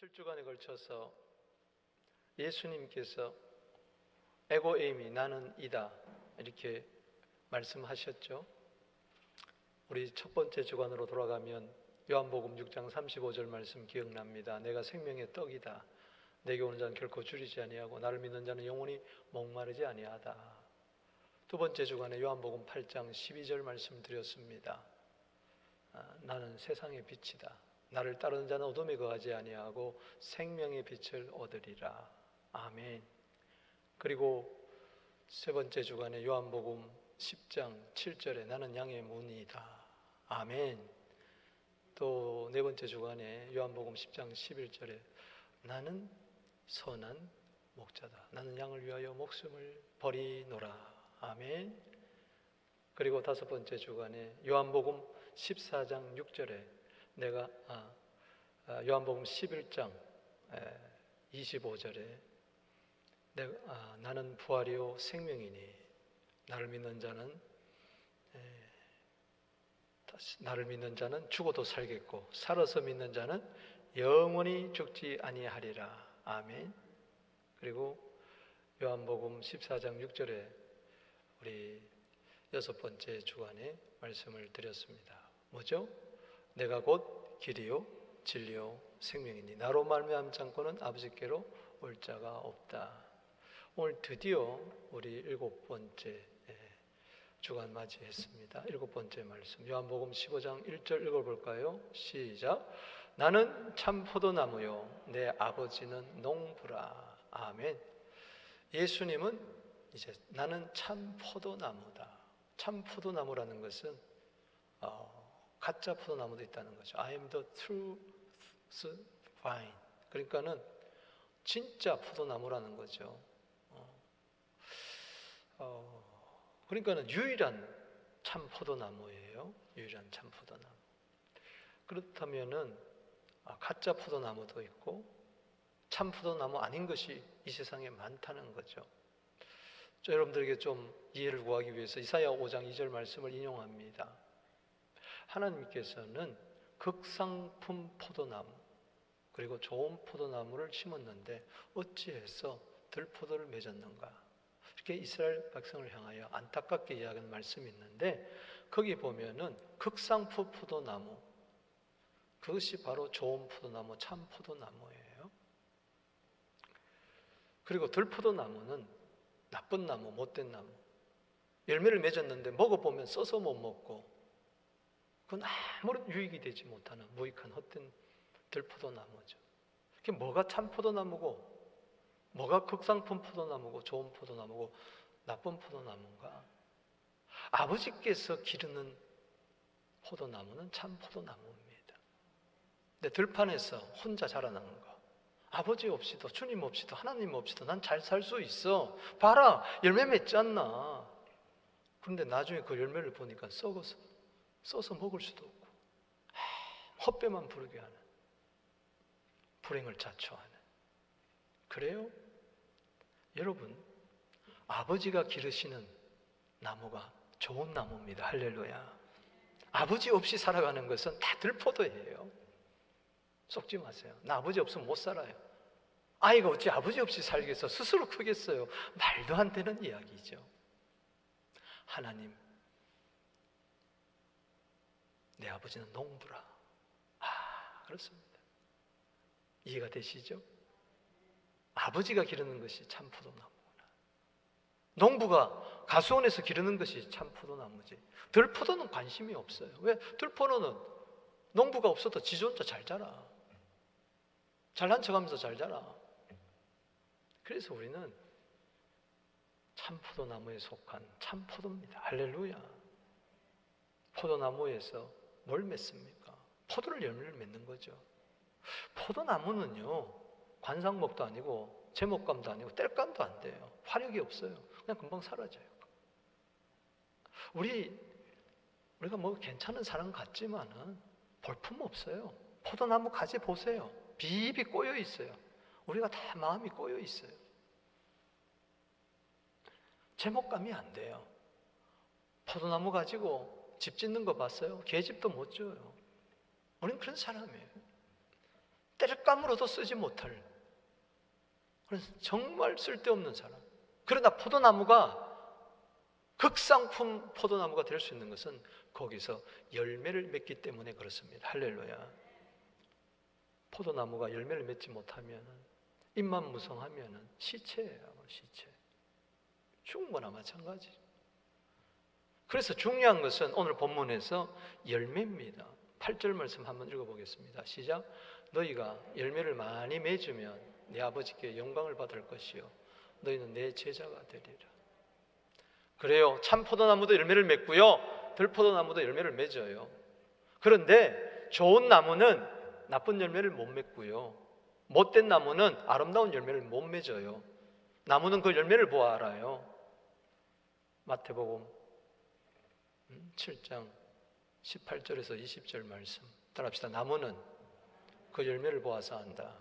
7주간에 걸쳐서 예수님께서 에고 에이미 나는 이다 이렇게 말씀하셨죠. 우리 첫 번째 주간으로 돌아가면 요한복음 6장 35절 말씀 기억납니다. 내가 생명의 떡이다. 내게 오는 자는 결코 줄이지 아니하고 나를 믿는 자는 영원히 목마르지 아니하다. 두 번째 주간에 요한복음 8장 12절 말씀 드렸습니다. 나는 세상의 빛이다. 나를 따르는 자는 어둠에 거하지 아니하고 생명의 빛을 얻으리라. 아멘. 그리고 세 번째 주간에 요한복음 10장 7절에 나는 양의 문이다. 아멘. 또 네 번째 주간에 요한복음 10장 11절에 나는 선한 목자다. 나는 양을 위하여 목숨을 버리노라. 아멘. 그리고 다섯 번째 주간에 요한복음 14장 6절에 내가 요한복음 11장 25절에 나는 부활이요 생명이니 나를 믿는 자는 죽어도 살겠고 살아서 믿는 자는 영원히 죽지 아니하리라. 아멘. 그리고 요한복음 14장 6절에 우리 여섯 번째 주간에 말씀을 드렸습니다. 뭐죠? 내가 곧 길이요 진리요 생명이니 나로 말미암지 않고는 아버지께로 올 자가 없다. 오늘 드디어 우리 일곱 번째 주간 맞이했습니다. 일곱 번째 말씀 요한복음 15장 1절 읽어볼까요? 시작. 나는 참 포도나무요 내 아버지는 농부라. 아멘. 예수님은 이제 나는 참 포도나무다. 참 포도나무라는 것은 가짜 포도나무도 있다는 거죠. I am the true vine. 그러니까는 진짜 포도나무라는 거죠. 그러니까는 유일한 참 포도나무예요. 유일한 참 포도나무. 그렇다면은 가짜 포도나무도 있고 참 포도나무 아닌 것이 이 세상에 많다는 거죠. 여러분들에게 좀 이해를 구하기 위해서 이사야 5장 2절 말씀을 인용합니다. 하나님께서는 극상품 포도나무 그리고 좋은 포도나무를 심었는데 어찌해서 들포도를 맺었는가? 이렇게 이스라엘 백성을 향하여 안타깝게 이야기하는 말씀이 있는데 거기 보면은 극상품 포도나무 그것이 바로 좋은 포도나무 참 포도나무예요. 그리고 들포도나무는 나쁜 나무 못된 나무 열매를 맺었는데 먹어보면 써서 못 먹고 그건 아무런 유익이 되지 못하는 무익한 헛된 들포도나무죠. 그게 뭐가 참 포도나무고 뭐가 극상품 포도나무고 좋은 포도나무고 나쁜 포도나무인가? 아버지께서 기르는 포도나무는 참 포도나무입니다. 근데 들판에서 혼자 자라나는 거 아버지 없이도 주님 없이도 하나님 없이도 난 잘 살 수 있어. 봐라 열매 맺지 않나. 그런데 나중에 그 열매를 보니까 써서 먹을 수도 없고 헛배만 부르게 하는 불행을 자초하는. 그래요? 여러분 아버지가 기르시는 나무가 좋은 나무입니다. 할렐루야. 아버지 없이 살아가는 것은 다 들포도예요. 속지 마세요. 나 아버지 없으면 못 살아요. 아이가 어찌 아버지 없이 살겠어? 스스로 크겠어요? 말도 안 되는 이야기죠. 하나님 내 아버지는 농부라. 그렇습니다. 이해가 되시죠? 아버지가 기르는 것이 참 포도나무구나. 농부가 가수원에서 기르는 것이 참 포도나무지. 들포도는 관심이 없어요. 왜? 들포도는 농부가 없어도 지 혼자 잘 자라. 잘난 척하면서 잘 자라. 그래서 우리는 참 포도나무에 속한 참 포도입니다. 할렐루야. 포도나무에서 뭘 맺습니까? 포도를 열매를 맺는 거죠. 포도나무는요 관상목도 아니고 제목감도 아니고 땔감도 안 돼요. 화력이 없어요. 그냥 금방 사라져요. 우리가 뭐 괜찮은 사람 같지만은 볼품 없어요. 포도나무 가지 보세요. 비비 꼬여 있어요. 우리가 다 마음이 꼬여 있어요. 제목감이 안 돼요. 포도나무 가지고 집 짓는 거 봤어요? 계집도 못 지어요. 우리는 그런 사람이에요. 땔감으로도 쓰지 못할, 그래서 정말 쓸데없는 사람. 그러나 포도나무가 극상품 포도나무가 될 수 있는 것은 거기서 열매를 맺기 때문에 그렇습니다. 할렐루야. 포도나무가 열매를 맺지 못하면, 잎만 무성하면 시체예요. 시체. 죽은 거나 마찬가지. 그래서 중요한 것은 오늘 본문에서 열매입니다. 8절 말씀 한번 읽어보겠습니다. 시작. 너희가 열매를 많이 맺으면 내 아버지께 영광을 받을 것이요 너희는 내 제자가 되리라. 그래요. 참 포도나무도 열매를 맺고요, 들포도나무도 열매를 맺어요. 그런데 좋은 나무는 나쁜 열매를 못 맺고요, 못된 나무는 아름다운 열매를 못 맺어요. 나무는 그 열매를 보아 알아요. 마태복음 7장 18절에서 20절 말씀 따라합시다. 나무는 그 열매를 보아서 안다.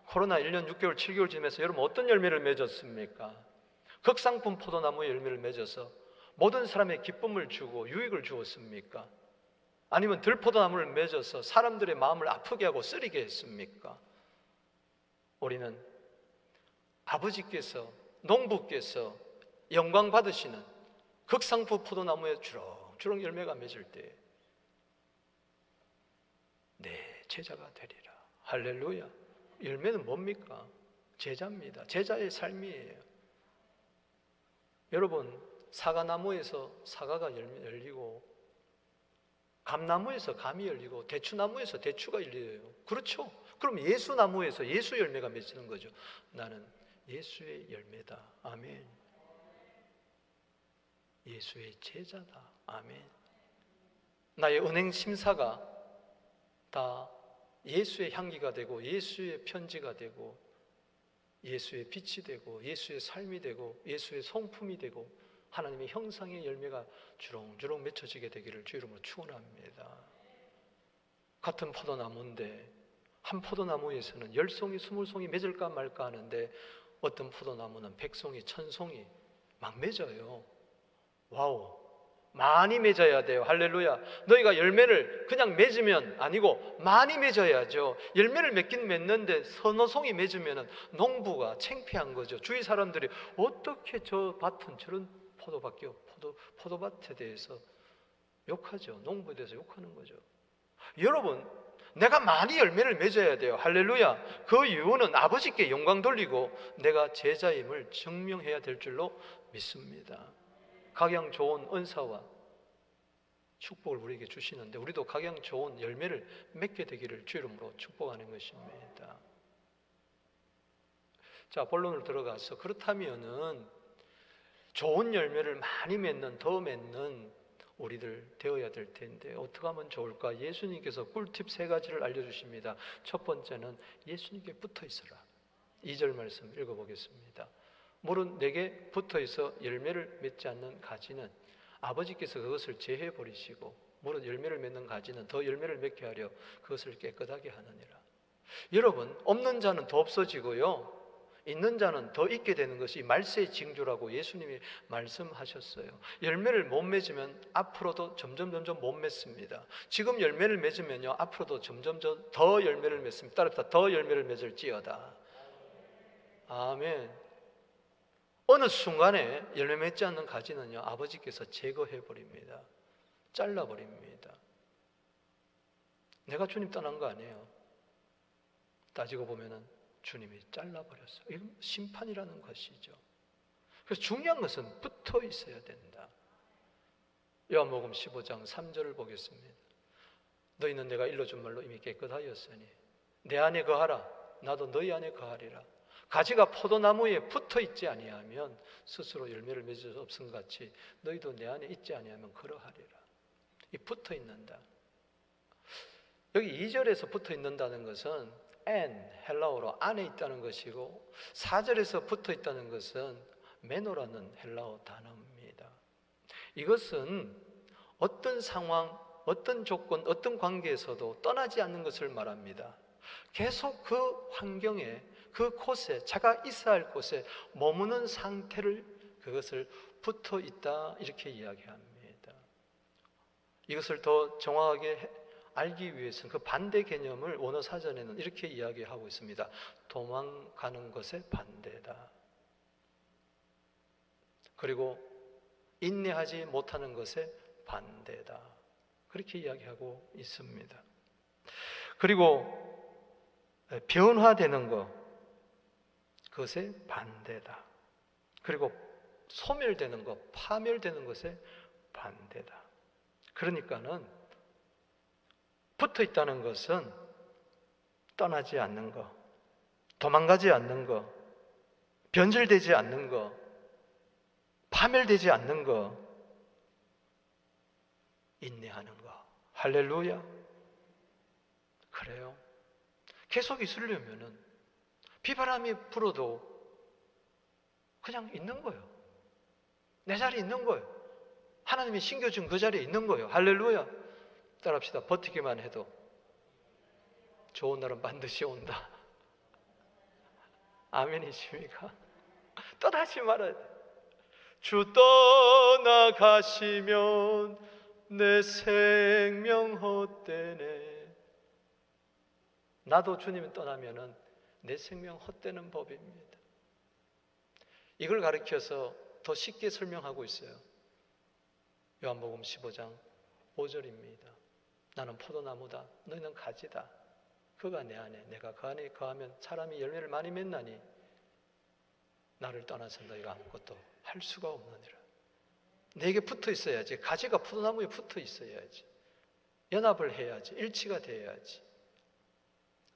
코로나 1년 6개월 7개월 지나면서 여러분 어떤 열매를 맺었습니까? 극상품 포도나무의 열매를 맺어서 모든 사람의 기쁨을 주고 유익을 주었습니까? 아니면 들포도나무를 맺어서 사람들의 마음을 아프게 하고 쓰리게 했습니까? 우리는 아버지께서, 농부께서 영광 받으시는 극상품 포도나무에 주렁주렁 열매가 맺을 때 내 제자가 되리라. 할렐루야. 열매는 뭡니까? 제자입니다. 제자의 삶이에요. 여러분, 사과나무에서 사과가 열리고, 감나무에서 감이 열리고, 대추나무에서 대추가 열려요. 그렇죠? 그럼 예수나무에서 예수 열매가 맺히는 거죠. 나는 예수의 열매다. 아멘. 예수의 제자다. 아멘. 나의 은행 심사가 다 예수의 향기가 되고, 예수의 편지가 되고, 예수의 빛이 되고, 예수의 삶이 되고, 예수의 성품이 되고, 하나님의 형상의 열매가 주렁주렁 맺혀지게 되기를 주 이름으로 축원합니다. 같은 포도나무인데 한 포도나무에서는 10송이 20송이 맺을까 말까 하는데 어떤 포도나무는 100송이 1000송이 막 맺어요. 와우, 많이 맺어야 돼요. 할렐루야. 너희가 열매를 그냥 맺으면 아니고 많이 맺어야죠. 열매를 맺긴 맺는데 서너 송이 맺으면 농부가 창피한 거죠. 주위 사람들이 어떻게 저 밭은 저런 포도밭이 포도밭에 대해서 욕하죠. 농부에 대해서 욕하는 거죠. 여러분, 내가 많이 열매를 맺어야 돼요. 할렐루야. 그 이유는 아버지께 영광 돌리고 내가 제자임을 증명해야 될 줄로 믿습니다. 각양 좋은 은사와 축복을 우리에게 주시는데 우리도 각양 좋은 열매를 맺게 되기를 주 이름으로 축복하는 것입니다. 자, 본론으로 들어가서 그렇다면은 좋은 열매를 많이 맺는, 더 맺는 우리들 되어야 될 텐데 어떻게 하면 좋을까? 예수님께서 꿀팁 3가지를 알려주십니다. 첫 번째는 예수님께 붙어 있어라. 2절 말씀 읽어보겠습니다. 물은 내게 붙어 있어 열매를 맺지 않는 가지는 아버지께서 그것을 제해 버리시고 물은 열매를 맺는 가지는 더 열매를 맺게 하려 그것을 깨끗하게 하느니라. 여러분, 없는 자는 더 없어지고요, 있는 자는 더 있게 되는 것이 말세의 징조라고 예수님이 말씀하셨어요. 열매를 못 맺으면 앞으로도 점점 못 맺습니다. 지금 열매를 맺으면요, 앞으로도 점점 더 열매를 맺습니다. 따라합시다. 더 열매를 맺을지어다. 아멘. 어느 순간에 열매 맺지 않는 가지는요, 아버지께서 제거해 버립니다. 잘라 버립니다. 내가 주님 떠난 거 아니에요. 따지고 보면은 주님이 잘라버렸어요. 이건 심판이라는 것이죠. 그래서 중요한 것은 붙어 있어야 된다. 요한복음 15장 3절을 보겠습니다. 너희는 내가 일러준 말로 이미 깨끗하였으니 내 안에 거하라. 나도 너희 안에 거하리라. 가지가 포도나무에 붙어 있지 아니하면 스스로 열매를 맺을 수 없음 같이 너희도 내 안에 있지 아니하면 그러하리라. 이 붙어 있는다. 여기 2절에서 붙어 있는다는 것은 헬라어로 안에 있다는 것이고 4절에서 붙어 있다는 것은 메노라는 헬라어 단어입니다. 이것은 어떤 상황, 어떤 조건, 어떤 관계에서도 떠나지 않는 것을 말합니다. 계속 그 환경에, 그 곳에, 자가 있어야 할 곳에 머무는 상태를, 그것을 붙어 있다 이렇게 이야기합니다. 이것을 더 정확하게 알기 위해서는 그 반대 개념을 원어사전에는 이렇게 이야기하고 있습니다. 도망가는 것의 반대다. 그리고 인내하지 못하는 것의 반대다. 그렇게 이야기하고 있습니다. 그리고 변화되는 것, 그것의 반대다. 그리고 소멸되는 것, 파멸되는 것의 반대다. 그러니까는 붙어 있다는 것은 떠나지 않는 것, 도망가지 않는 것, 변질되지 않는 것, 파멸되지 않는 것, 인내하는 것. 할렐루야. 그래요. 계속 있으려면은 비바람이 불어도 그냥 있는 거예요. 내 자리에 있는 거예요. 하나님이 신겨준 그 자리에 있는 거예요. 할렐루야. 따라합시다. 버티기만 해도 좋은 날은 반드시 온다. 아멘이십니까? 떠나지 말아야 돼. 주 떠나가시면 내 생명 헛되네. 나도 주님이 떠나면은 내 생명 헛되는 법입니다. 이걸 가르쳐서 더 쉽게 설명하고 있어요. 요한복음 15장 5절입니다. 나는 포도나무다. 너희는 가지다. 그가 내 안에, 내가 그 안에 거하면 사람이 열매를 많이 맺나니 나를 떠나서 너희가 아무것도 할 수가 없느니라. 내게 붙어 있어야지. 가지가 포도나무에 붙어 있어야지. 연합을 해야지. 일치가 돼야지.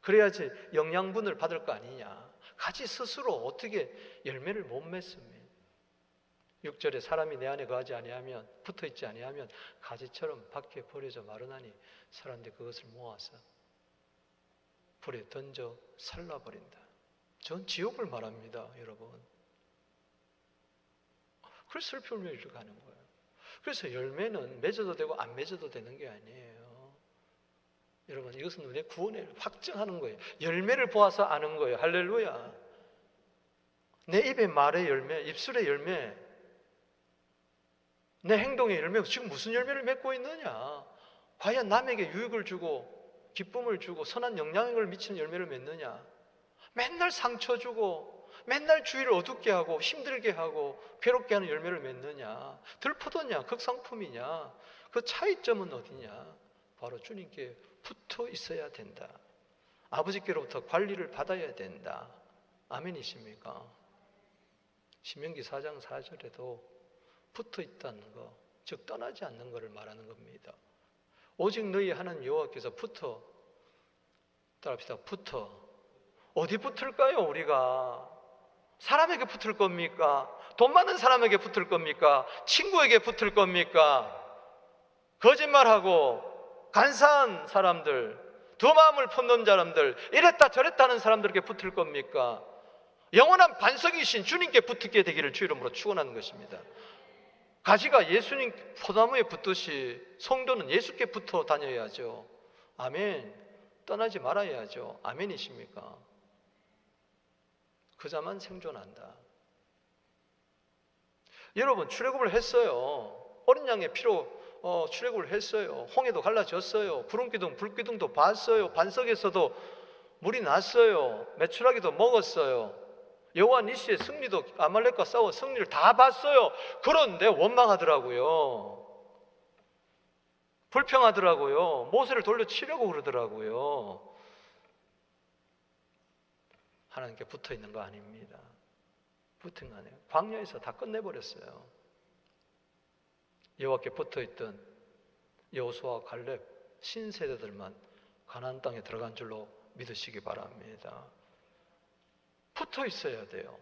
그래야지 영양분을 받을 거 아니냐. 가지 스스로 어떻게 열매를 못 맺습니다. 6절에 사람이 내 안에 거하지 아니하면, 붙어 있지 아니하면 가지처럼 밖에 버려져 마르나니 사람들이 그것을 모아서 불에 던져 살라버린다. 전 지옥을 말합니다, 여러분. 그래서 슬픈 멸로 가는 거예요. 그래서 열매는 맺어도 되고 안 맺어도 되는 게 아니에요. 여러분, 이것은 우리의 구원을 확증하는 거예요. 열매를 보아서 아는 거예요. 할렐루야. 내 입의 말의 열매, 입술의 열매, 내 행동의 열매, 지금 무슨 열매를 맺고 있느냐? 과연 남에게 유익을 주고 기쁨을 주고 선한 영향을 미치는 열매를 맺느냐? 맨날 상처 주고 맨날 주위를 어둡게 하고 힘들게 하고 괴롭게 하는 열매를 맺느냐? 들포도냐? 극상품이냐? 그 차이점은 어디냐? 바로 주님께 붙어 있어야 된다. 아버지께로부터 관리를 받아야 된다. 아멘이십니까? 신명기 4장 4절에도 붙어 있다는 것, 즉 떠나지 않는 것을 말하는 겁니다. 오직 너희 하나님 여호와께서 붙어, 따라합시다. 붙어. 어디 붙을까요? 우리가 사람에게 붙을 겁니까? 돈 많은 사람에게 붙을 겁니까? 친구에게 붙을 겁니까? 거짓말하고 간사한 사람들, 두 마음을 품는 사람들, 이랬다 저랬다 하는 사람들에게 붙을 겁니까? 영원한 반석이신 주님께 붙게 되기를 주 이름으로 축원하는 것입니다. 가지가 예수님 포도나무에 붙듯이 성도는 예수께 붙어 다녀야죠. 아멘. 떠나지 말아야죠. 아멘이십니까? 그자만 생존한다. 여러분, 출애굽을 했어요. 어린 양의 피로 출애굽을 했어요. 홍해도 갈라졌어요. 구름기둥 불기둥도 봤어요. 반석에서도 물이 났어요. 메추라기도 먹었어요. 여호와 니시의 승리도, 아말렉과 싸워 승리를 다 봤어요. 그런데 원망하더라고요. 불평하더라고요. 모세를 돌려치려고 그러더라고요. 하나님께 붙어 있는 거 아닙니다. 붙은 거 아니에요. 광야에서 다 끝내버렸어요. 여호와께 붙어 있던 여호수아와 갈렙 신세대들만 가나안 땅에 들어간 줄로 믿으시기 바랍니다. 붙어 있어야 돼요.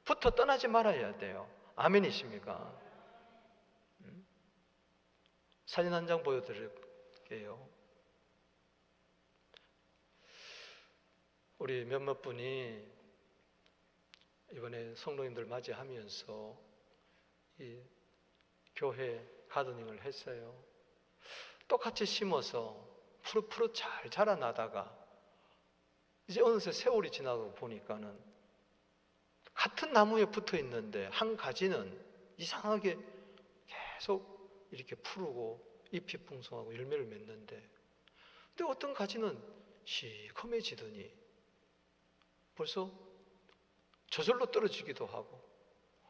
붙어 떠나지 말아야 돼요. 아멘이십니까? 사진 한 장 보여드릴게요. 우리 몇몇 분이 이번에 성도님들 맞이하면서 이 교회 가드닝을 했어요. 똑같이 심어서 푸릇푸릇 잘 자라나다가 이제 어느새 세월이 지나고 보니까는 같은 나무에 붙어 있는데 한 가지는 이상하게 계속 이렇게 푸르고 잎이 풍성하고 열매를 맺는데 근데 어떤 가지는 시커매지더니 벌써 저절로 떨어지기도 하고,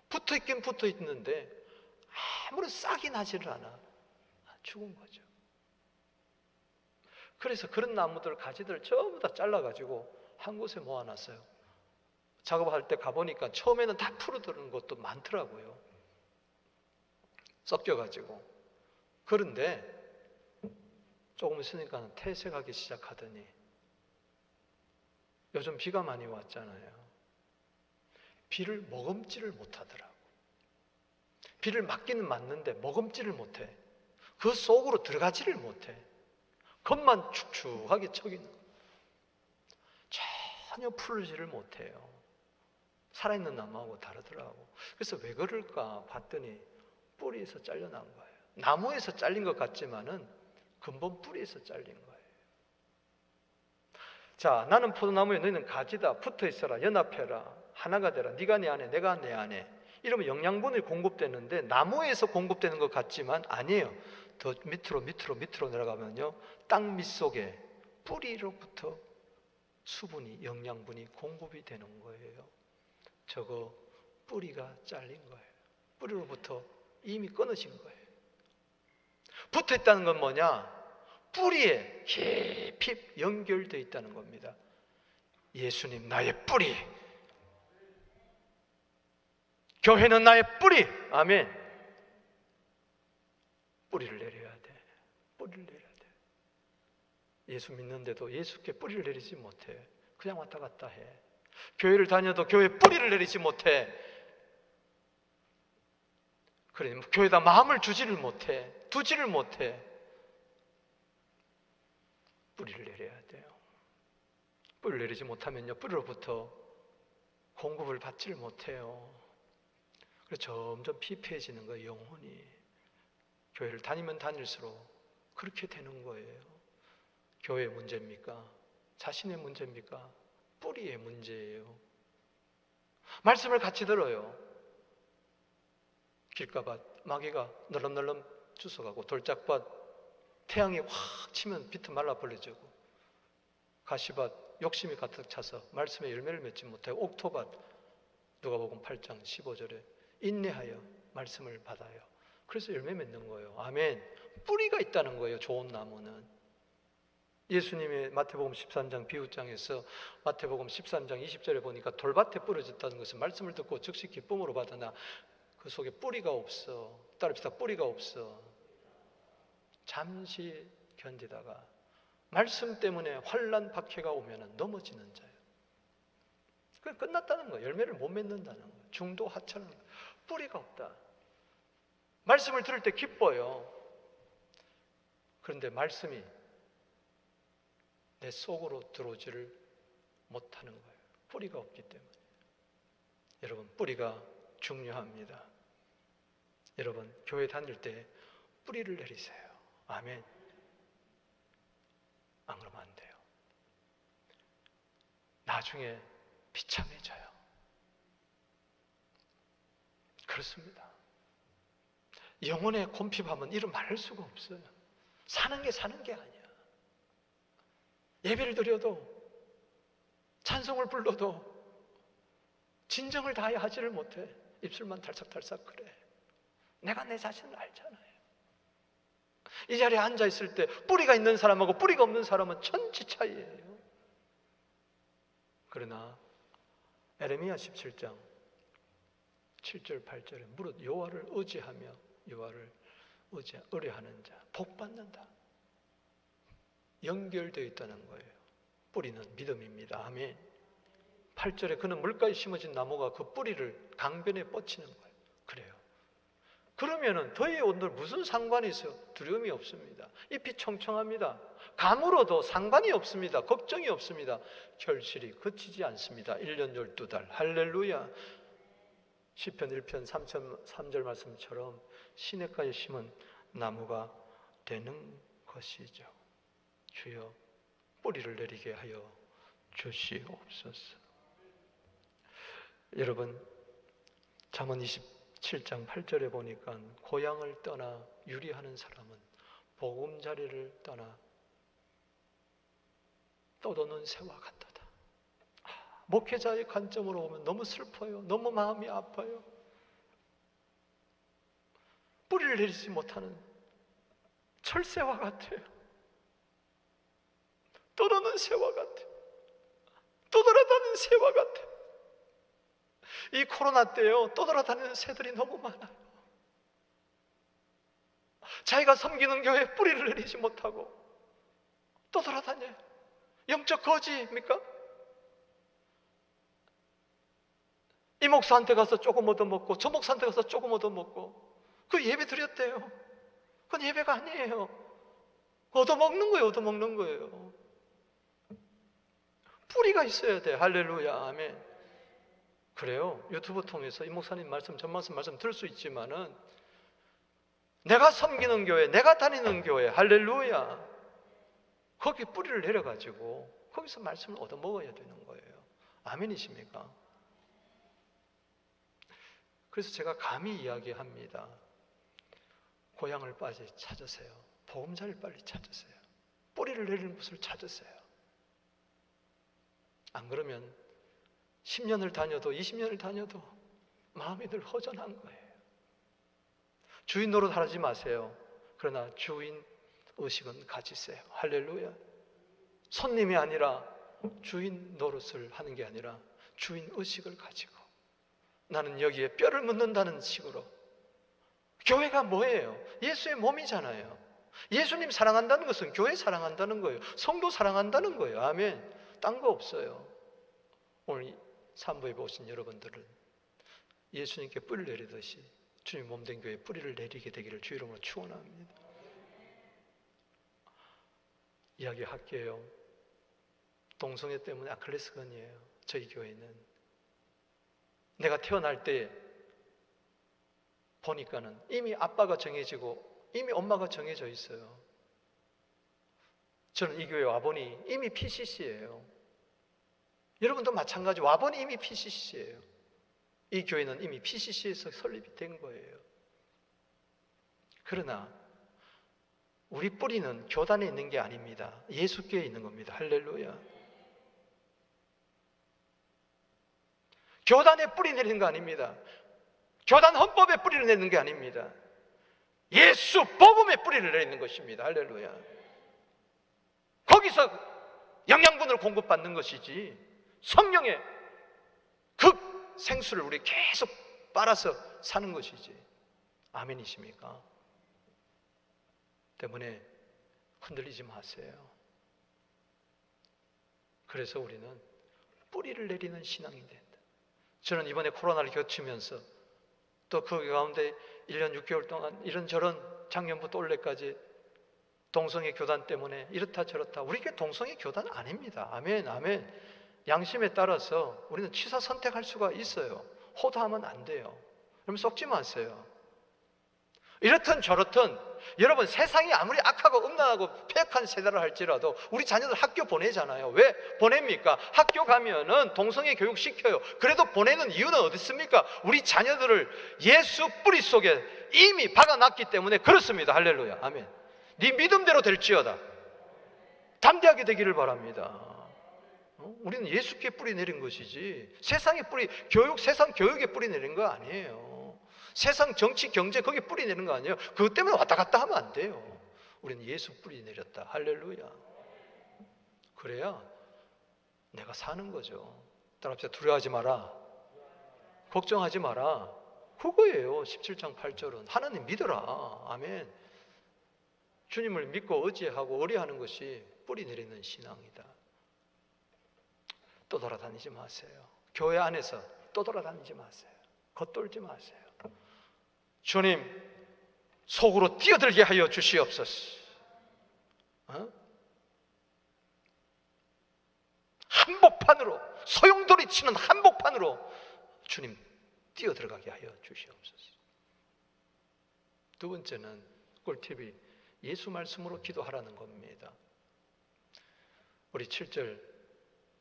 붙어있긴 붙어있는데 아무런 싹이 나지를 않아. 죽은 거죠. 그래서 그런 나무들 가지들을 전부 다 잘라가지고 한 곳에 모아놨어요. 작업할 때 가보니까 처음에는 다 풀어들는 것도 많더라고요. 섞여가지고. 그런데 조금 있으니까 퇴색하기 시작하더니, 요즘 비가 많이 왔잖아요. 비를 머금지를 못하더라고. 비를 맞기는 맞는데 머금지를 못해. 그 속으로 들어가지를 못해. 겉만 축축하게 척이는 거예요. 전혀 풀지를 못해요. 살아있는 나무하고 다르더라고. 그래서 왜 그럴까 봤더니 뿌리에서 잘려난 거예요. 나무에서 잘린 것 같지만은 근본 뿌리에서 잘린 거예요. 자, 나는 포도나무에 너희는 가지다. 붙어 있어라. 연합해라. 하나가 되라. 네가 내 안에, 내가 내 안에. 이러면 영양분이 공급되는데 나무에서 공급되는 것 같지만 아니에요. 더 밑으로 내려가면요, 땅 밑속에 뿌리로부터 수분이, 영양분이 공급이 되는 거예요. 저거 뿌리가 잘린 거예요. 뿌리로부터 이미 끊어진 거예요. 붙어 있다는 건 뭐냐? 뿌리에 깊이 연결되어 있다는 겁니다. 예수님 나의 뿌리, 교회는 나의 뿌리. 아멘. 뿌리를 내려야 돼. 뿌리를 내려야 돼. 예수 믿는데도 예수께 뿌리를 내리지 못해. 그냥 왔다 갔다 해. 교회를 다녀도 교회 뿌리를 내리지 못해. 그래, 교회에다 마음을 주지를 못해. 두지를 못해. 뿌리를 내려야 돼요. 뿌리를 내리지 못하면요, 뿌리로부터 공급을 받지를 못해요. 그래서 점점 피폐해지는 거예요, 영혼이. 교회를 다니면 다닐수록 그렇게 되는 거예요. 교회의 문제입니까? 자신의 문제입니까? 뿌리의 문제예요. 말씀을 같이 들어요. 길가밭 마귀가 널렁널렁 주워가고, 돌짝밭 태양이 확 치면 비트 말라 벌어지고, 가시밭 욕심이 가득 차서 말씀에 열매를 맺지 못하고, 옥토밭 누가복음 8장 15절에 인내하여 말씀을 받아요. 그래서 열매 맺는 거예요. 아멘. 뿌리가 있다는 거예요, 좋은 나무는. 예수님의 마태복음 13장 비유장에서 마태복음 13장 20절에 보니까 돌밭에 부러졌다는 것은 말씀을 듣고 즉시 기쁨으로 받으나 그 속에 뿌리가 없어. 따릅시다. 뿌리가 없어. 잠시 견디다가 말씀 때문에 환난 박해가 오면 넘어지는 자예요. 그게 끝났다는 거예요. 열매를 못 맺는다는 거예요. 중도 하찮은 거예요. 뿌리가 없다. 말씀을 들을 때 기뻐요. 그런데 말씀이 내 속으로 들어오지를 못하는 거예요. 뿌리가 없기 때문에. 여러분, 뿌리가 중요합니다. 여러분, 교회 다닐 때 뿌리를 내리세요. 아멘. 안 그러면 안 돼요. 나중에 비참해져요. 그렇습니다. 영혼의 곰핍함은 이루 말할 수가 없어요. 사는 게 아니야. 예배를 드려도, 찬송을 불러도 진정을 다하여 하지를 못해. 입술만 달싹달싹 그래. 내가 내 자신을 알잖아요. 이 자리에 앉아있을 때 뿌리가 있는 사람하고 뿌리가 없는 사람은 천지 차이예요. 그러나 에레미야 17장 7절 8절에 무릇 여호와를 의지하며 여호와를 의뢰하는 자 복 받는다. 연결되어 있다는 거예요. 뿌리는 믿음입니다. 아멘. 8절에 그는 물가에 심어진 나무가 그 뿌리를 강변에 뻗치는 거예요. 그래요. 그러면은 더위에 온들 무슨 상관이 있어요? 두려움이 없습니다. 잎이 청청합니다. 가물어도 상관이 없습니다. 걱정이 없습니다. 결실이 그치지 않습니다. 1년 12달. 할렐루야. 시편 1편 3절 말씀처럼 시냇가에 심은 나무가 되는 것이죠. 주여 뿌리를 내리게 하여 주시옵소서. 여러분, 잠언 27장 8절에 보니까 고향을 떠나 유리하는 사람은 보금자리를 떠나 떠도는 새와 같도다. 목회자의 관점으로 보면 너무 슬퍼요. 너무 마음이 아파요. 뿌리를 내리지 못하는 철새와 같아요. 떠도는 새와 같아요. 떠돌아다니는 새와 같아요. 이 코로나 때요, 떠돌아다니는 새들이 너무 많아요. 자기가 섬기는 교회에 뿌리를 내리지 못하고 떠돌아다녀요. 영적 거지입니까? 이 목사한테 가서 조금 얻어먹고 저 목사한테 가서 조금 얻어먹고 그 예배 드렸대요. 그건 예배가 아니에요. 얻어먹는 거예요. 얻어먹는 거예요. 뿌리가 있어야 돼. 할렐루야. 아멘. 그래요. 유튜브 통해서 이 목사님 말씀, 전 말씀 들을 수 있지만은 내가 섬기는 교회, 내가 다니는 교회, 할렐루야. 거기 뿌리를 내려가지고 거기서 말씀을 얻어먹어야 되는 거예요. 아멘이십니까? 그래서 제가 감히 이야기합니다. 고향을 빨리 찾으세요. 보험자를 빨리 찾으세요. 뿌리를 내리는 곳을 찾으세요. 안 그러면 10년을 다녀도 20년을 다녀도 마음이 늘 허전한 거예요. 주인 노릇 하지 마세요. 그러나 주인 의식은 가지세요. 할렐루야. 손님이 아니라 주인 노릇을 하는 게 아니라 주인 의식을 가지고 나는 여기에 뼈를 묻는다는 식으로. 교회가 뭐예요? 예수의 몸이잖아요. 예수님 사랑한다는 것은 교회 사랑한다는 거예요. 성도 사랑한다는 거예요. 아멘. 딴 거 없어요. 오늘 산부에 오신 여러분들은 예수님께 뿌리를 내리듯이 주님 몸된 교회에 뿌리를 내리게 되기를 주 이름으로 축원합니다. 이야기할게요. 동성애 때문에 아킬레스건이에요. 저희 교회는 내가 태어날 때 보니까는 이미 아빠가 정해지고 이미 엄마가 정해져 있어요. 저는 이 교회 와보니 이미 PCC예요. 여러분도 마찬가지. 와보니 이미 PCC예요. 이 교회는 이미 PCC에서 설립이 된 거예요. 그러나 우리 뿌리는 교단에 있는 게 아닙니다. 예수께에 있는 겁니다. 할렐루야. 교단에 뿌리 내리는 거 아닙니다. 교단 헌법에 뿌리를 내는 게 아닙니다. 예수 복음에 뿌리를 내리는 것입니다. 할렐루야. 거기서 영양분을 공급받는 것이지 성령의 그 생수를 우리 계속 빨아서 사는 것이지. 아멘이십니까? 때문에 흔들리지 마세요. 그래서 우리는 뿌리를 내리는 신앙이 된다. 저는 이번에 코로나를 겪으면서 또 그 가운데 1년 6개월 동안 이런저런 작년부터 올해까지 동성애 교단 때문에 이렇다 저렇다. 우리 교회 동성애 교단 아닙니다. 아멘, 아멘. 양심에 따라서 우리는 취사 선택할 수가 있어요. 호도하면 안 돼요. 여러분 속지 마세요. 이렇든 저렇든 여러분 세상이 아무리 악하고 음란하고 폐역한 세대를 할지라도 우리 자녀들 학교 보내잖아요. 왜 보냅니까? 학교 가면은 동성애 교육 시켜요. 그래도 보내는 이유는 어디 있습니까? 우리 자녀들을 예수 뿌리 속에 이미 박아놨기 때문에 그렇습니다. 할렐루야. 아멘. 네 믿음대로 될지어다. 담대하게 되기를 바랍니다. 우리는 예수께 뿌리 내린 것이지 세상에 뿌리, 세상 교육에 뿌리 내린 거 아니에요. 세상 정치, 경제 거기에 뿌리 내는 거 아니에요. 그것 때문에 왔다 갔다 하면 안 돼요. 우리는 예수 뿌리 내렸다. 할렐루야. 그래야 내가 사는 거죠. 따라합시다. 두려워하지 마라. 걱정하지 마라. 그거예요. 17장 8절은. 하나님 믿어라. 아멘. 주님을 믿고 의지하고 의뢰하는 것이 뿌리 내리는 신앙이다. 떠돌아다니지 마세요. 교회 안에서 떠돌아다니지 마세요. 겉돌지 마세요. 주님, 속으로 뛰어들게 하여 주시옵소서. 한복판으로, 소용돌이 치는 한복판으로 주님 뛰어들어가게 하여 주시옵소서. 두 번째는 꿀팁이 예수 말씀으로 기도하라는 겁니다. 우리 7절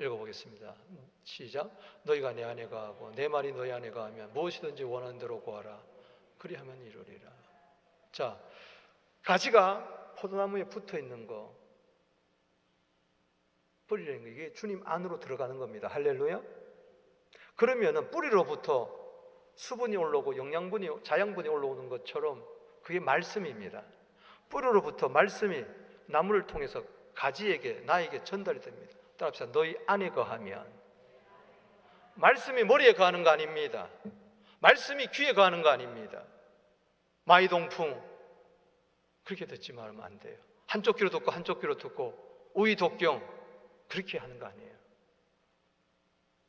읽어보겠습니다. 시작. 너희가 내 안에 거하고 내 말이 너희 안에 거하면 무엇이든지 원하는 대로 구하라. 그리하면 이루리라. 자, 가지가 포도나무에 붙어 있는 거 뿌리라는 게 이게 주님 안으로 들어가는 겁니다. 할렐루야. 그러면은 뿌리로부터 수분이 올라오고 영양분이, 자양분이 올라오는 것처럼 그게 말씀입니다. 뿌리로부터 말씀이 나무를 통해서 가지에게, 나에게 전달이 됩니다. 따라합시다. 너희 안에 거하면. 말씀이 머리에 거하는 거 아닙니다. 말씀이 귀에 거하는 거 아닙니다. 마이동풍 그렇게 듣지 말면 안 돼요. 한쪽 귀로 듣고 한쪽 귀로 듣고 우이독경 그렇게 하는 거 아니에요.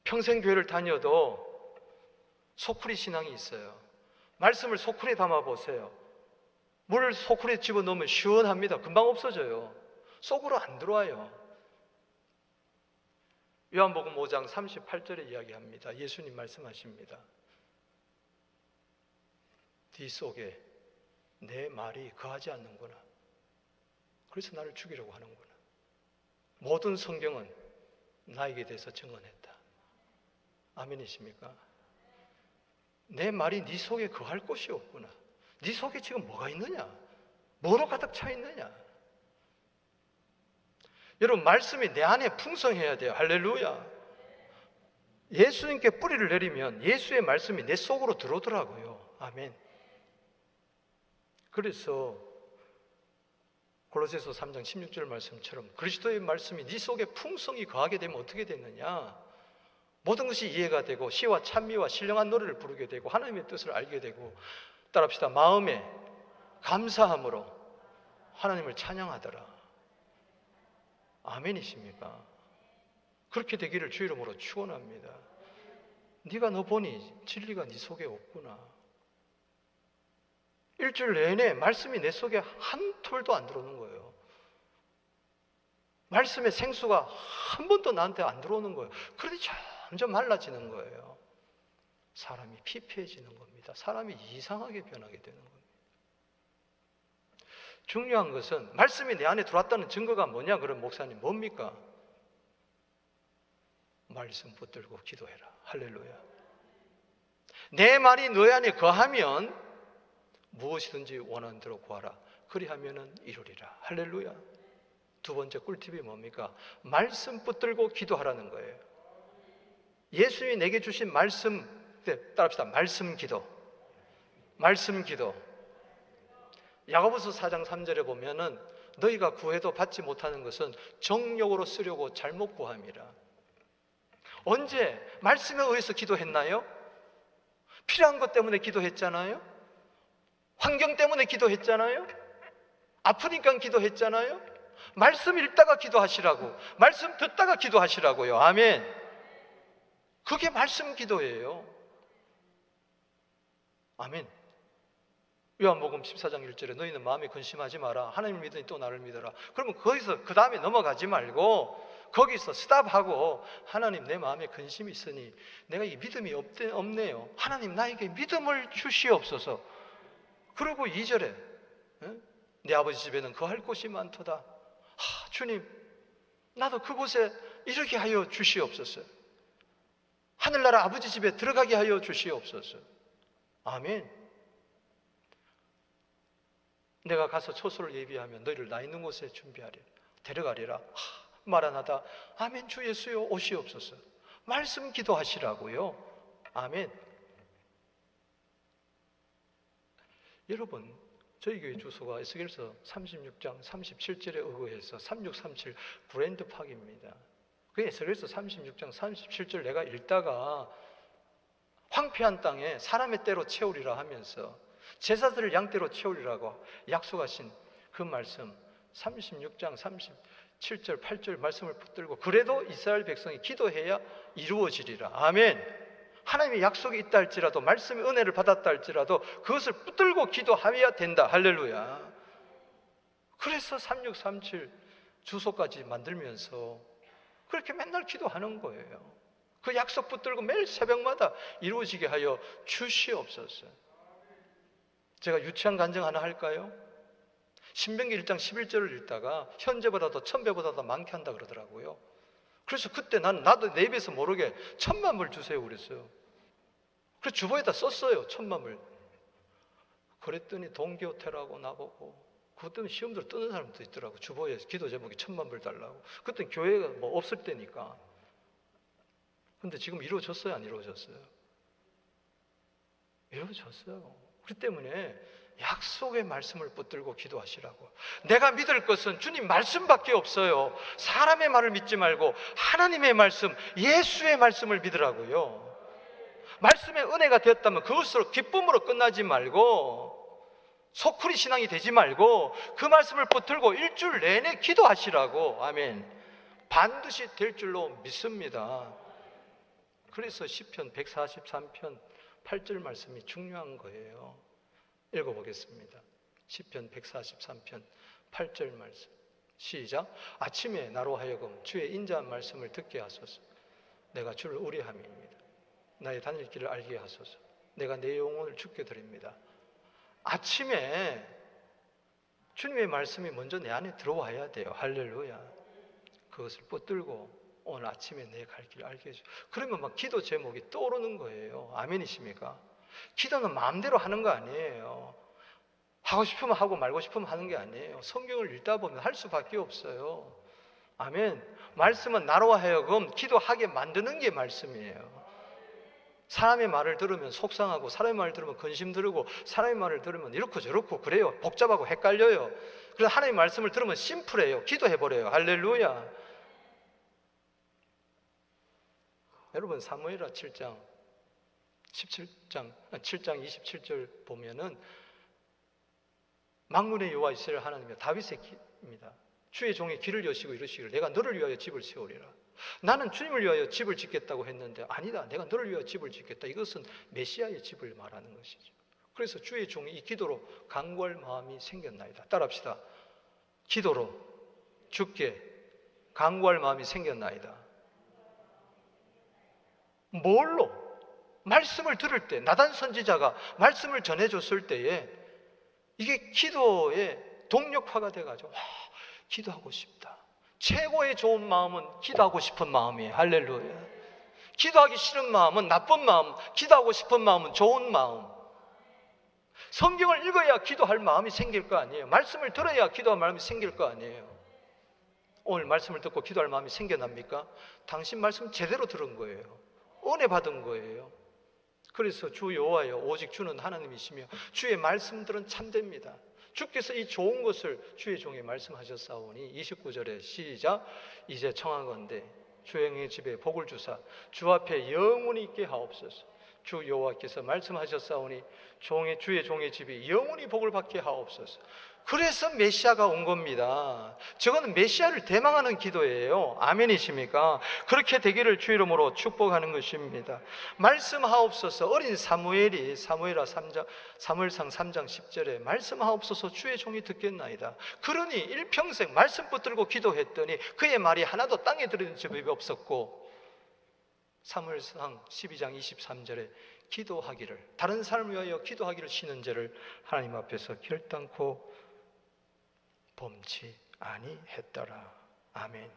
평생 교회를 다녀도 소쿠리 신앙이 있어요. 말씀을 소쿠리에 담아보세요. 물을 소쿠리에 집어넣으면 시원합니다. 금방 없어져요. 속으로 안 들어와요. 요한복음 5장 38절에 이야기합니다. 예수님 말씀하십니다. 네 속에 내 말이 거하지 않는구나. 그래서 나를 죽이려고 하는구나. 모든 성경은 나에게 대해서 증언했다. 아멘이십니까? 내 말이 네 속에 거할 곳이 없구나. 네 속에 지금 뭐가 있느냐? 뭐로 가득 차 있느냐? 여러분, 말씀이 내 안에 풍성해야 돼요. 할렐루야. 예수님께 뿌리를 내리면 예수의 말씀이 내 속으로 들어오더라고요. 아멘. 그래서 골로새서 3장 16절 말씀처럼 그리스도의 말씀이 네 속에 풍성히 거하게 되면 어떻게 되느냐? 모든 것이 이해가 되고 시와 찬미와 신령한 노래를 부르게 되고 하나님의 뜻을 알게 되고, 따라합시다. 마음에 감사함으로 하나님을 찬양하더라. 아멘이십니까? 그렇게 되기를 주 이름으로 축원합니다. 네가 너 보니 진리가 네 속에 없구나. 일주일 내내 말씀이 내 속에 한 톨도 안 들어오는 거예요. 말씀의 생수가 한 번도 나한테 안 들어오는 거예요. 그러니 점점 말라지는 거예요. 사람이 피폐해지는 겁니다. 사람이 이상하게 변하게 되는 겁니다. 중요한 것은 말씀이 내 안에 들어왔다는 증거가 뭐냐? 그럼 목사님 뭡니까? 말씀 붙들고 기도해라. 할렐루야. 내 말이 너희 안에 거하면 무엇이든지 원하는 대로 구하라. 그리하면은 이루리라. 할렐루야. 두 번째 꿀팁이 뭡니까? 말씀 붙들고 기도하라는 거예요. 예수님이 내게 주신 말씀, 따라합시다. 말씀 기도. 말씀 기도. 야고보서 4장 3절에 보면은 너희가 구해도 받지 못하는 것은 정욕으로 쓰려고 잘못 구함이라. 언제 말씀에 의해서 기도했나요? 필요한 것 때문에 기도했잖아요. 환경 때문에 기도했잖아요. 아프니까 기도했잖아요. 말씀 읽다가 기도하시라고, 말씀 듣다가 기도하시라고요. 아멘. 그게 말씀 기도예요. 아멘. 요한복음 14장 1절에 너희는 마음에 근심하지 마라. 하나님을 믿으니 또 나를 믿어라. 그러면 거기서 그 다음에 넘어가지 말고 거기서 스탑하고, 하나님 내 마음에 근심이 있으니 내가 이 믿음이 없네요. 하나님 나에게 믿음을 주시옵소서. 그리고 2절에 내 아버지 집에는 거할 곳이 많도다. 주님, 나도 그곳에 이르게 하여 주시옵소서. 하늘나라 아버지 집에 들어가게 하여 주시옵소서. 아멘. 내가 가서 초소를 예비하면 너희를 나 있는 곳에 준비하리라. 데려가리라. 마라나다. 아멘. 주 예수여 오시옵소서. 말씀 기도하시라고요. 아멘. 여러분, 저희 교회 주소가 에스겔서 36장 37절에 의거해서 3637 브랜드팍입니다. 그 에스겔서 36장 37절 내가 읽다가 황폐한 땅에 사람의 때로 채우리라 하면서 제사들을 양떼로 채우리라고 약속하신 그 말씀, 36장 37절 8절 말씀을 붙들고 그래도 이스라엘 백성이 기도해야 이루어지리라. 아멘. 하나님의 약속이 있다 할지라도, 말씀의 은혜를 받았다 할지라도 그것을 붙들고 기도해야 된다. 할렐루야. 그래서 3637 주소까지 만들면서 그렇게 맨날 기도하는 거예요. 그 약속 붙들고 매일 새벽마다 이루어지게 하여 주시옵소서. 제가 유치한 간증 하나 할까요? 신명기 1장 11절을 읽다가 현재보다도 1000배보다도 많게 한다 그러더라고요. 그래서 그때 나도 내 입에서 모르게 1000만 불 주세요 그랬어요. 그래서 주보에다 썼어요. 1000만 불. 그랬더니 동기호텔하고 나보고 그것 때문에 시험대로 뜨는 사람도 있더라고. 주보에 기도 제목이 1,000,000불 달라고. 그때 교회가 뭐 없을 때니까. 근데 지금 이루어졌어요, 안 이루어졌어요? 이루어졌어요. 그렇기 때문에 약속의 말씀을 붙들고 기도하시라고. 내가 믿을 것은 주님 말씀밖에 없어요. 사람의 말을 믿지 말고 하나님의 말씀, 예수의 말씀을 믿으라고요. 말씀의 은혜가 되었다면 그것으로 기쁨으로 끝나지 말고, 소쿠리 신앙이 되지 말고 그 말씀을 붙들고 일주일 내내 기도하시라고. 아멘. 반드시 될 줄로 믿습니다. 그래서 시편 143편 8절 말씀이 중요한 거예요. 읽어보겠습니다. 시편 143편 8절 말씀 시작. 아침에 나로 하여금 주의 인자한 말씀을 듣게 하소서. 내가 주를 의뢰함입니다. 나의 다닐 길을 알게 하소서. 내가 내 영혼을 주께 드립니다. 아침에 주님의 말씀이 먼저 내 안에 들어와야 돼요. 할렐루야. 그것을 붙들고 오늘 아침에 내 갈 길 알게 해줘. 그러면 막 기도 제목이 떠오르는 거예요. 아멘이십니까? 기도는 마음대로 하는 거 아니에요. 하고 싶으면 하고 말고 싶으면 하는 게 아니에요. 성경을 읽다 보면 할 수밖에 없어요. 아멘. 말씀은 나로 하여금 기도하게 만드는 게 말씀이에요. 사람의 말을 들으면 속상하고, 사람의 말을 들으면 근심 들고, 사람의 말을 들으면 이렇고 저렇고 그래요. 복잡하고 헷갈려요. 그래서 하나님의 말씀을 들으면 심플해요. 기도해버려요. 할렐루야. 여러분 사무엘하 7장 27절 보면은 만군의 여호와 이스라엘 하나님이 다윗의 기입니다. 주의 종의 길을 여시고 이르시기를 내가 너를 위하여 집을 세우리라. 나는 주님을 위하여 집을 짓겠다고 했는데 아니다, 내가 너를 위하여 집을 짓겠다. 이것은 메시아의 집을 말하는 것이죠. 그래서 주의 종이 이 기도로 간구할 마음이 생겼나이다. 따라합시다. 기도로 주께 간구할 마음이 생겼나이다. 뭘로? 말씀을 들을 때, 나단 선지자가 말씀을 전해줬을 때에 이게 기도의 동력화가 돼가지고 기도하고 싶다. 최고의 좋은 마음은 기도하고 싶은 마음이에요. 할렐루야. 기도하기 싫은 마음은 나쁜 마음, 기도하고 싶은 마음은 좋은 마음. 성경을 읽어야 기도할 마음이 생길 거 아니에요. 말씀을 들어야 기도할 마음이 생길 거 아니에요. 오늘 말씀을 듣고 기도할 마음이 생겨납니까? 당신 말씀 제대로 들은 거예요. 은혜 받은 거예요. 그래서 주 여호와여 오직 주는 하나님이시며 주의 말씀들은 참됩니다. 주께서 이 좋은 것을 주의 종에 말씀하셨사오니 29절에 시작. 이제 청하건대 주의 집에 복을 주사 주 앞에 영원히 있게 하옵소서. 주 여호와께서 말씀하셨사오니 주의 종의 집이 영원히 복을 받게 하옵소서. 그래서 메시아가 온 겁니다. 저거는 메시아를 대망하는 기도예요. 아멘이십니까? 그렇게 되기를 주 이름으로 축복하는 것입니다. 말씀하옵소서. 어린 사무엘이 사무엘상 3장 10절에 말씀하옵소서 주의 종이 듣겠나이다. 그러니 일평생 말씀 붙들고 기도했더니 그의 말이 하나도 땅에 들어있는 적이 없었고, 사무엘상 12장 23절에 기도하기를, 다른 사람을 위하여 기도하기를 쉬는 죄를 하나님 앞에서 결단코 범치 아니했더라. 아멘.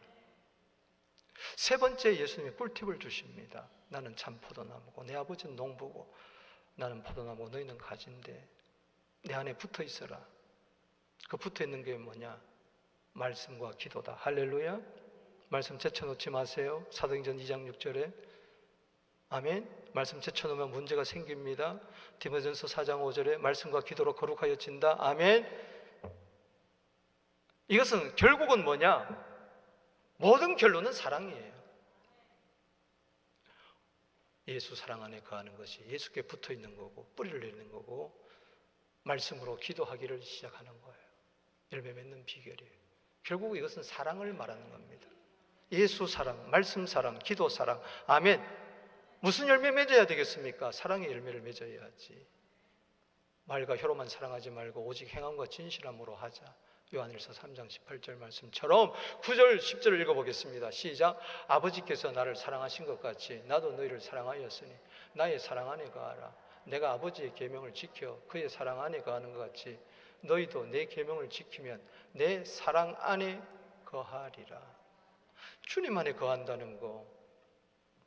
세 번째, 예수님이 꿀팁을 주십니다. 나는 참 포도나무고 내 아버지는 농부고 나는 포도나무고 너희는 가지인데 내 안에 붙어 있어라. 그 붙어 있는 게 뭐냐? 말씀과 기도다. 할렐루야. 말씀 제쳐놓지 마세요. 사도행전 2장 6절에 아멘. 말씀 제쳐놓으면 문제가 생깁니다. 디모데전서 4장 5절에 말씀과 기도로 거룩하여진다. 아멘. 이것은 결국은 뭐냐? 모든 결론은 사랑이에요. 예수 사랑 안에 거하는 것이 예수께 붙어 있는 거고 뿌리를 내는 거고 말씀으로 기도하기를 시작하는 거예요. 열매 맺는 비결이에요. 결국 이것은 사랑을 말하는 겁니다. 예수 사랑, 말씀 사랑, 기도 사랑. 아멘. 무슨 열매 맺어야 되겠습니까? 사랑의 열매를 맺어야지. 말과 혀로만 사랑하지 말고 오직 행함과 진실함으로 하자. 요한일서 3장 18절 말씀처럼 9절 10절을 읽어보겠습니다. 시작. 아버지께서 나를 사랑하신 것 같이 나도 너희를 사랑하였으니 나의 사랑 안에 거하라. 내가 아버지의 계명을 지켜 그의 사랑 안에 거하는 것 같이 너희도 내 계명을 지키면 내 사랑 안에 거하리라. 주님 안에 거한다는 거,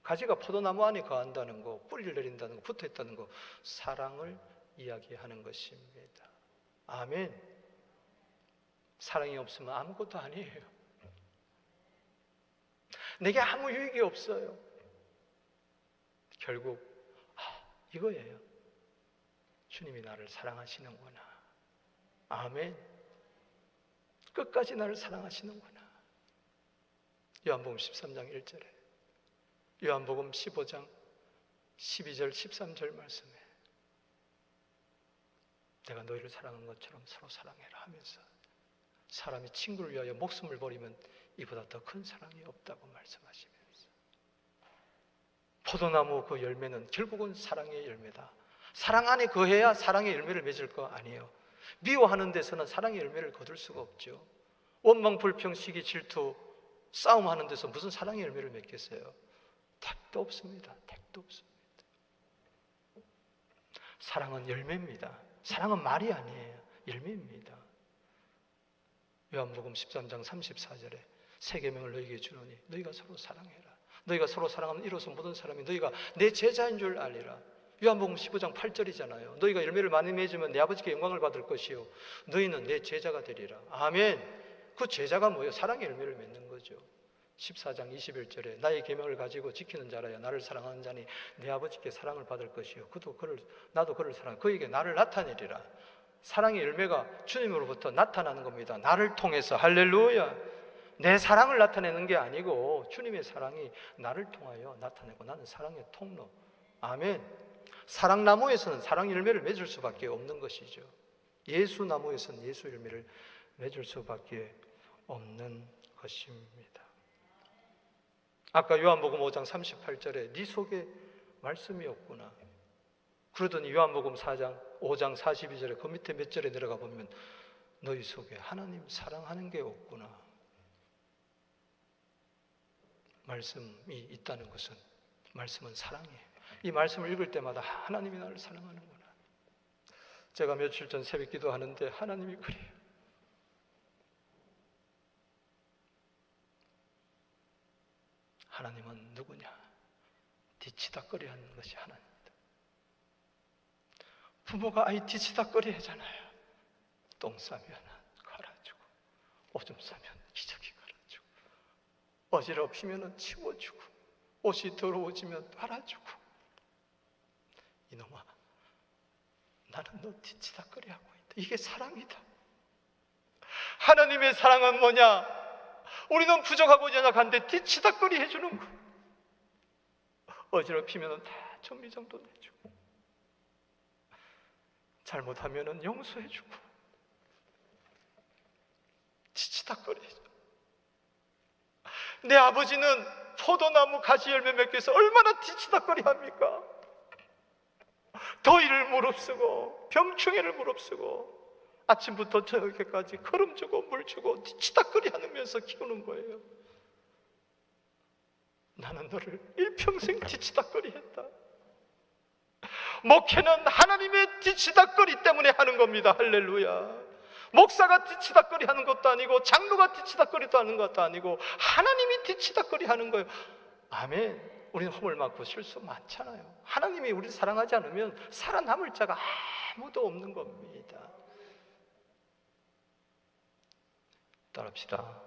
가지가 포도나무 안에 거한다는 거, 뿌리를 내린다는 거, 붙어있다는 거, 사랑을 이야기하는 것입니다. 아멘. 사랑이 없으면 아무것도 아니에요. 내게 아무 유익이 없어요. 결국 이거예요. 주님이 나를 사랑하시는구나. 아멘. 끝까지 나를 사랑하시는구나. 요한복음 13장 1절에, 요한복음 15장 12절 13절 말씀에 내가 너희를 사랑한 것처럼 서로 사랑해라 하면서 사람이 친구를 위하여 목숨을 버리면 이보다 더 큰 사랑이 없다고 말씀하시면서, 포도나무 그 열매는 결국은 사랑의 열매다. 사랑 안에 거해야 사랑의 열매를 맺을 거 아니에요. 미워하는 데서는 사랑의 열매를 거둘 수가 없죠. 원망, 불평, 시기, 질투, 싸움하는 데서 무슨 사랑의 열매를 맺겠어요? 택도 없습니다. 택도 없습니다. 사랑은 열매입니다. 사랑은 말이 아니에요. 열매입니다. 요한복음 13장 34절에 새 계명을 너희에게 주노니 너희가 서로 사랑해라. 너희가 서로 사랑하면 이로써 모든 사람이 너희가 내 제자인 줄 알리라. 요한복음 15장 8절이잖아요. 너희가 열매를 많이 맺으면 내 아버지께 영광을 받을 것이요 너희는 내 제자가 되리라. 아멘. 그 제자가 뭐예요? 사랑의 열매를 맺는 거죠. 14장 21절에 나의 계명을 가지고 지키는 자라야 나를 사랑하는 자니 내 아버지께 사랑을 받을 것이요 나도 그를 사랑해 그에게 나를 나타내리라. 사랑의 열매가 주님으로부터 나타나는 겁니다. 나를 통해서. 할렐루야. 내 사랑을 나타내는 게 아니고 주님의 사랑이 나를 통하여 나타내고 나는 사랑의 통로. 아멘. 사랑나무에서는 사랑 열매를 맺을 수밖에 없는 것이죠. 예수나무에서는 예수 열매를 맺을 수밖에 없는 것입니다. 아까 요한복음 5장 38절에 네 속에 말씀이 없구나. 그러더니 요한복음 5장 42절에 그 밑에 몇 절에 내려가 보면 너희 속에 하나님 사랑하는 게 없구나. 말씀이 있다는 것은, 말씀은 사랑이에요. 이 말씀을 읽을 때마다 하나님이 나를 사랑하는구나. 제가 며칠 전 새벽 기도하는데 하나님이 그래요. 하나님은 누구냐? 뒤치다꺼리 하는 것이 하나님입니다. 부모가 아이 뒤치다꺼리 하잖아요. 똥 싸면 갈아주고, 오줌 싸면 기저귀 갈아주고, 어지럽히면 치워주고, 옷이 더러워지면 빨아주고. 이놈아, 나는 너 뒤치다꺼리 하고 있다. 이게 사랑이다. 하나님의 사랑은 뭐냐? 우리는 부족하고 연약한데 뒤치다꺼리 해주는 거. 어지럽히면 다 정리정돈 해주고, 잘못하면 용서해주고, 뒤치다꺼리 해줘. 내 아버지는 포도나무 가지 열매 맺기 위해서 얼마나 뒤치다꺼리 합니까? 더위를 무릅쓰고 병충해를 무릅쓰고 아침부터 저녁까지 걸음 주고 물 주고 뒤치다꺼리 하면서 키우는 거예요. 나는 너를 일평생 뒤치다꺼리 했다. 목회는 하나님의 뒤치다꺼리 때문에 하는 겁니다. 할렐루야. 목사가 뒤치다꺼리 하는 것도 아니고 장로가 뒤치다꺼리도 하는 것도 아니고 하나님이 뒤치다꺼리 하는 거예요. 아멘. 우리는 허물 많고 실수 많잖아요. 하나님이 우리를 사랑하지 않으면 살아남을 자가 아무도 없는 겁니다. 따릅시다.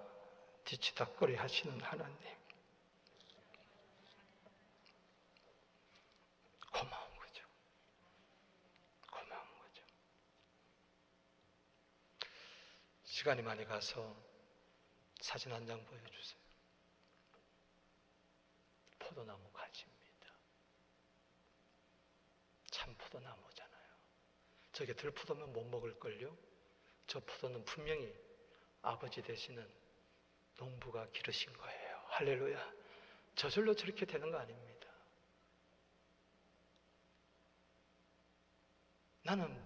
뒤치다꺼리 하시는 하나님, 고마운 거죠. 고마운 거죠. 시간이 많이 가서 사진 한 장 보여주세요. 포도나무 가지입니다. 참 포도나무잖아요. 저게 들포도면 못 먹을걸요? 저 포도는 분명히 아버지 되시는 농부가 기르신 거예요. 할렐루야. 저절로 저렇게 되는 거 아닙니다. 나는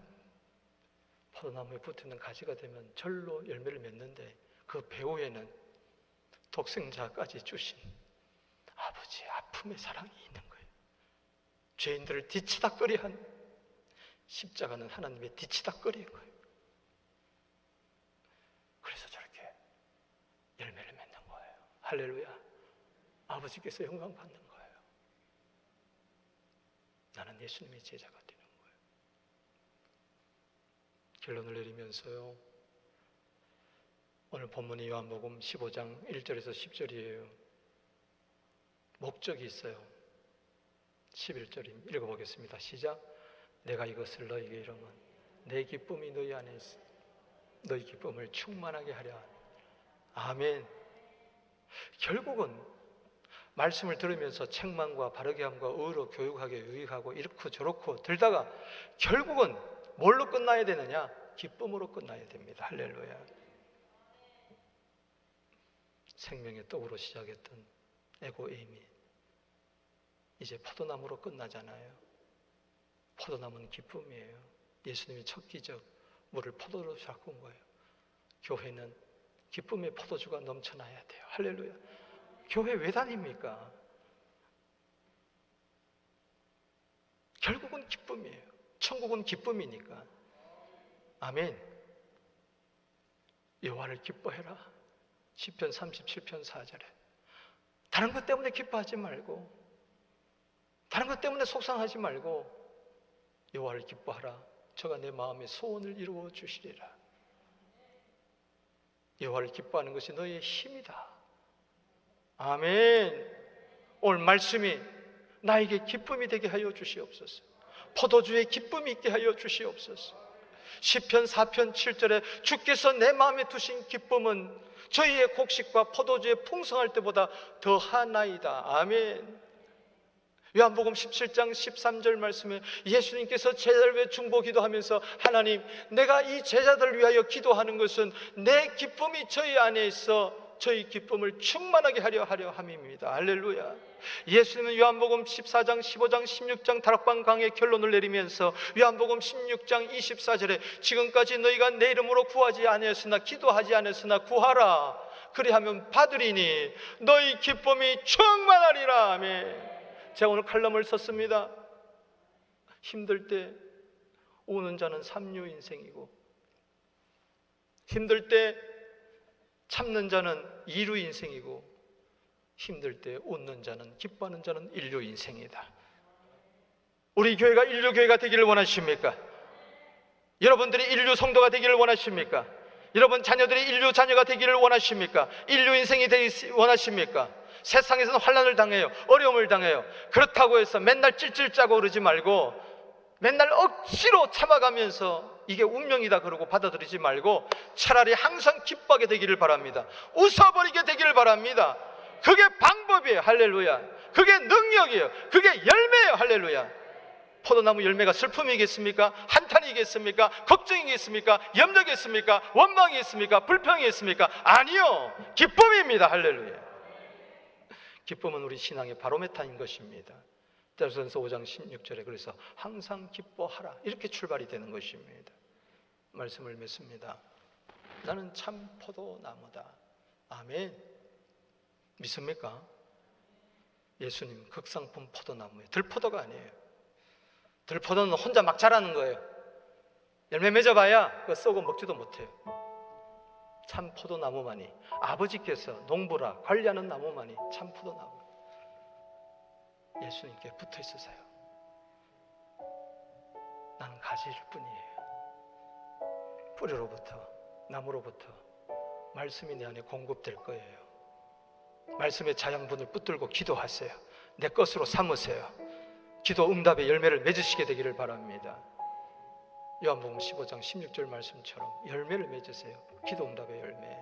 포도나무에 붙어있는 가지가 되면 절로 열매를 맺는데 그 배후에는 독생자까지 주신 아버지의 아픔의 사랑이 있는 거예요. 죄인들을 뒤치다꺼리 한 십자가는 하나님의 뒤치다꺼리인 거예요. 그래서 저렇게 열매를 맺는 거예요. 할렐루야. 아버지께서 영광 받는 거예요. 나는 예수님의 제자가 되는 거예요. 결론을 내리면서요, 오늘 본문이 요한복음 15장 1절에서 10절이에요. 목적이 있어요. 11절 읽어보겠습니다. 시작. 내가 이것을 너희에게 이르면 내 기쁨이 너희 안에 있어 너희 기쁨을 충만하게 하려 하니. 아멘. 결국은 말씀을 들으면서 책망과 바르게 함과 의로 교육하게 유익하고 이렇고 저렇고 들다가 결국은 뭘로 끝나야 되느냐? 기쁨으로 끝나야 됩니다. 할렐루야. 생명의 떡으로 시작했던 에고에임이 이제 포도나무로 끝나잖아요. 포도나무는 기쁨이에요. 예수님이 첫 기적 물을 포도로 바꾼 거예요. 교회는 기쁨의 포도주가 넘쳐나야 돼요. 할렐루야. 교회 왜 다닙니까? 결국은 기쁨이에요. 천국은 기쁨이니까. 아멘. 여호와를 기뻐해라. 시편 37편 4절에 다른 것 때문에 기뻐하지 말고, 다른 것 때문에 속상하지 말고 여호와를 기뻐하라. 저가 내 마음의 소원을 이루어 주시리라. 여호와를 기뻐하는 것이 너희의 힘이다. 아멘. 오늘 말씀이 나에게 기쁨이 되게 하여 주시옵소서. 포도주의 기쁨이 있게 하여 주시옵소서. 시편 4편 7절에 주께서 내 마음에 두신 기쁨은 저희의 곡식과 포도주의 풍성할 때보다 더하나이다. 아멘. 요한복음 17장 13절 말씀에 예수님께서 제자들 위해 중보 기도하면서 하나님, 내가 이 제자들을 위하여 기도하는 것은 내 기쁨이 저희 안에 있어 저희 기쁨을 충만하게 하려 함입니다. 할렐루야. 예수님은 요한복음 14장, 15장, 16장 다락방 강의 결론을 내리면서 요한복음 16장 24절에 지금까지 너희가 내 이름으로 구하지 아니했으나 기도하지 않았으나 구하라. 그리하면 받으리니 너희 기쁨이 충만하리라. 아멘. 제가 오늘 칼럼을 썼습니다. 힘들 때 우는 자는 삼류 인생이고 힘들 때 참는 자는 이류 인생이고 힘들 때 웃는 자는 기뻐하는 자는 일류 인생이다. 우리 교회가 일류 교회가 되기를 원하십니까? 여러분들이 일류 성도가 되기를 원하십니까? 여러분 자녀들이 인류 자녀가 되기를 원하십니까? 인류 인생이 되기 원하십니까? 세상에서는 환난을 당해요. 어려움을 당해요. 그렇다고 해서 맨날 찔찔 짜고 그러지 말고 맨날 억지로 참아가면서 이게 운명이다 그러고 받아들이지 말고 차라리 항상 기뻐하게 되기를 바랍니다. 웃어버리게 되기를 바랍니다. 그게 방법이에요. 할렐루야. 그게 능력이에요. 그게 열매예요. 할렐루야. 포도나무 열매가 슬픔이겠습니까? 한탄이겠습니까? 걱정이겠습니까? 염려겠습니까? 원망이겠습니까? 불평이겠습니까? 아니요, 기쁨입니다. 할렐루야. 기쁨은 우리 신앙의 바로메타인 것입니다. 데살로니가서 5장 16절에 그래서 항상 기뻐하라 이렇게 출발이 되는 것입니다. 말씀을 맺습니다. 나는 참 포도나무다. 아멘. 믿습니까? 예수님 극상품 포도나무예요. 들포도가 아니에요. 들포도는 혼자 막 자라는 거예요. 열매 맺어봐야 그거 썩어 먹지도 못해요. 참 포도나무만이, 아버지께서 농부라 관리하는 나무만이 참 포도나무. 예수님께 붙어 있으세요. 나는 가지일 뿐이에요. 뿌리로부터, 나무로부터 말씀이 내 안에 공급될 거예요. 말씀의 자양분을 붙들고 기도하세요. 내 것으로 삼으세요. 기도 응답의 열매를 맺으시게 되기를 바랍니다. 요한복음 15장 16절 말씀처럼 열매를 맺으세요. 기도 응답의 열매.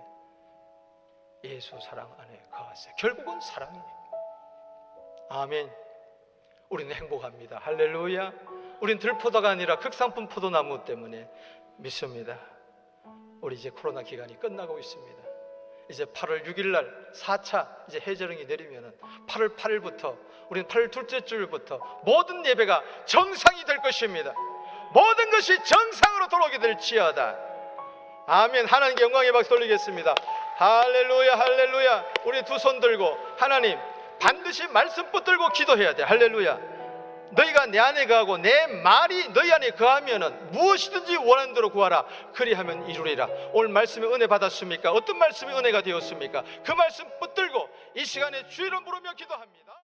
예수 사랑 안에 거하세요. 결국은 사랑이에요. 아멘. 우리는 행복합니다. 할렐루야. 우린 들포도가 아니라 극상품 포도나무 때문에 믿습니다. 우리 이제 코로나 기간이 끝나고 있습니다. 이제 8월 6일 날 4차 이제 해저령이 내리면은 8월 8일부터 우리는 8월 둘째 주일부터 모든 예배가 정상이 될 것입니다. 모든 것이 정상으로 돌아오게 될지어다. 아멘. 하나님께 영광의 박수 돌리겠습니다. 할렐루야, 할렐루야. 우리 두 손 들고 하나님 반드시 말씀 붙들고 기도해야 돼. 할렐루야. 너희가 내 안에 거하고 내 말이 너희 안에 거하면은 무엇이든지 원하는 대로 구하라. 그리하면 이루리라. 오늘 말씀에 은혜 받았습니까? 어떤 말씀이 은혜가 되었습니까? 그 말씀 붙들고 이 시간에 주의를 부르며 기도합니다.